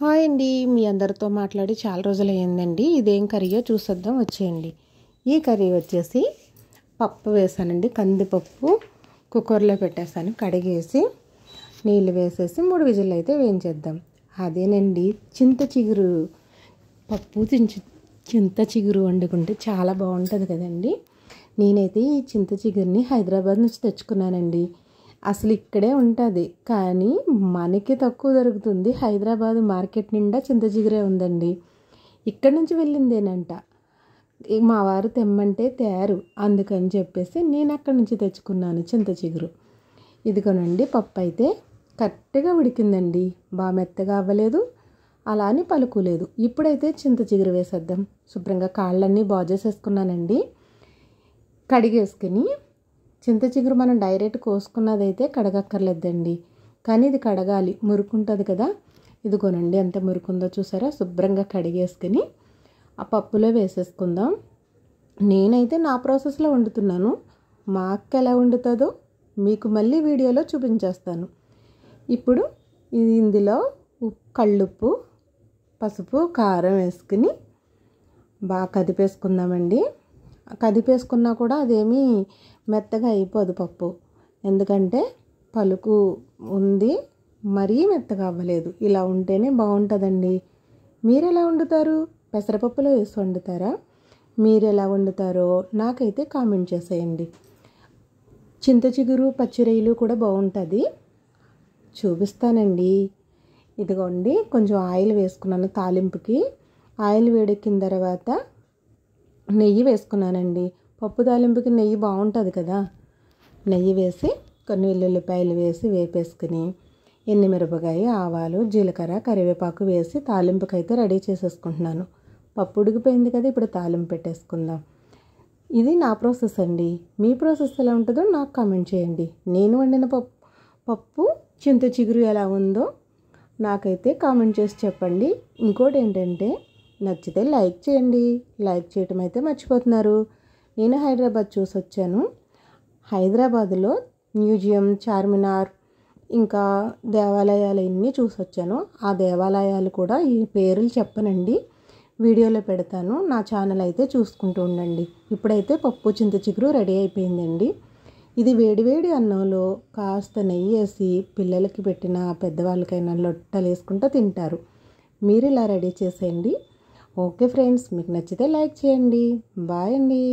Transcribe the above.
Hi అండి. మీ అందరితో మాట్లాడి చాలా రోజులయ్యిందండి. ఇదేం కర్రీయో చూసేద్దాం వచ్చేయండి. ఈ కర్రీ వచ్చేసి పప్పు వేసానండి. కందిపప్పు కుక్కర్లో పెట్టేసాను. కడిగేసి నీళ్ళు వేసేసి 3 విజిల్లు అయితే వేయించేద్దాం. అదేనండి చింత చిగురు పప్పు. చింత చిగురు వండుకుంటే చాలా బాగుంటుంది కదండి. నేనైతే ఈ చింత చిగురిని హైదరాబాద్ నుంచి తెచ్చుకున్నానండి. అసలు ఇక్కడే ఉంటుంది కానీ మనకి తక్కువ దొరుకుతుంది. హైదరాబాద్ మార్కెట్ నిండా చింత చిగురే ఉందండి. ఇక్కడి నుంచి వెళ్ళిందేనంట. మా వారు తెమ్మంటే తేరు, అందుకని చెప్పేసి నేను అక్కడి నుంచి తెచ్చుకున్నాను చింత చిగురు. ఇదిగోనండి పప్పు అయితే కరెక్ట్గా ఉడికిందండి. బాగా మెత్తగా అవ్వలేదు, అలా అని పలుకులేదు. ఇప్పుడైతే చింత చిగురు వేసేద్దాం. శుభ్రంగా కాళ్ళన్నీ బాగు చేసేసుకున్నానండి. కడిగేసుకుని చింత చిగురు మనం డైరెక్ట్ కోసుకున్నదైతే కడగక్కర్లేదండి, కానీ ఇది కడగాలి, మురుకుంటుంది కదా. ఇదిగోనండి ఎంత మురుకుందో చూసారా. శుభ్రంగా కడిగేసుకుని ఆ పప్పులో వేసేసుకుందాం. నేనైతే నా ప్రాసెస్లో వండుతున్నాను. మా అక్క ఎలా వండుతుందో మీకు మళ్ళీ వీడియోలో చూపించేస్తాను. ఇప్పుడు ఇందులో కళ్ళుప్పు, పసుపు, కారం వేసుకుని బాగా కదిపేసుకుందామండి. కదిపేసుకున్నా కూడా అదేమీ మెత్తగా అయిపోదు పప్పు, ఎందుకంటే పలుకు ఉంది, మరీ మెత్తగా అవ్వలేదు. ఇలా ఉంటేనే బాగుంటుందండి. మీరు ఎలా వండుతారు? పెసరపప్పులో వేసి వండుతారా? మీరు ఎలా వండుతారో నాకైతే కామెంట్ చేసేయండి. చింత చిగురు పచ్చిరొయ్యలు కూడా బాగుంటుంది, చూపిస్తానండి. ఇదిగోండి కొంచెం ఆయిల్ వేసుకున్నాను తాలింపుకి. ఆయిల్ వేడెక్కిన తర్వాత నెయ్యి వేసుకున్నానండి. పప్పు తాలింపుకి నెయ్యి బాగుంటుంది కదా. నెయ్యి వేసి కొన్ని వెల్లుల్లిపాయలు వేసి వేపేసుకుని ఎండుమిరపకాయ, ఆవాలు, జీలకర్ర, కరివేపాకు వేసి తాలింపుకి అయితే రెడీ చేసేసుకుంటున్నాను. పప్పు ఉడికిపోయింది కదా, ఇప్పుడు తాలింపు పెట్టేసుకుందాం. ఇది నా ప్రాసెస్ అండి. మీ ప్రాసెస్ ఎలా ఉంటుందో నాకు కామెంట్ చేయండి. నేను వండిన పప్పు చింత చిగురు ఎలా ఉందో నాకైతే కామెంట్ చేసి చెప్పండి. ఇంకోటి ఏంటంటే నచ్చితే లైక్ చేయండి. లైక్ చేయటం అయితే మర్చిపోతున్నారు. నేను హైదరాబాద్ చూసి వచ్చాను. హైదరాబాద్లో మ్యూజియం, చార్మినార్, ఇంకా దేవాలయాలు అన్నీ చూసి వచ్చాను. ఆ దేవాలయాలు కూడా ఈ పేర్లు చెప్పనండి, వీడియోలో పెడతాను. నా ఛానల్ అయితే చూసుకుంటూ ఉండండి. ఇప్పుడైతే పప్పు చింత చిగురు రెడీ అయిపోయిందండి. ఇది వేడివేడి అన్నంలో కాస్త నెయ్యి వేసి పిల్లలకి పెట్టిన, పెద్దవాళ్ళకైనా లొట్టలు వేసుకుంటూ తింటారు. మీరు ఇలా రెడీ చేసేయండి. ఓకే ఫ్రెండ్స్, మీకు నచ్చితే లైక్ చేయండి. బాయ్ అండి.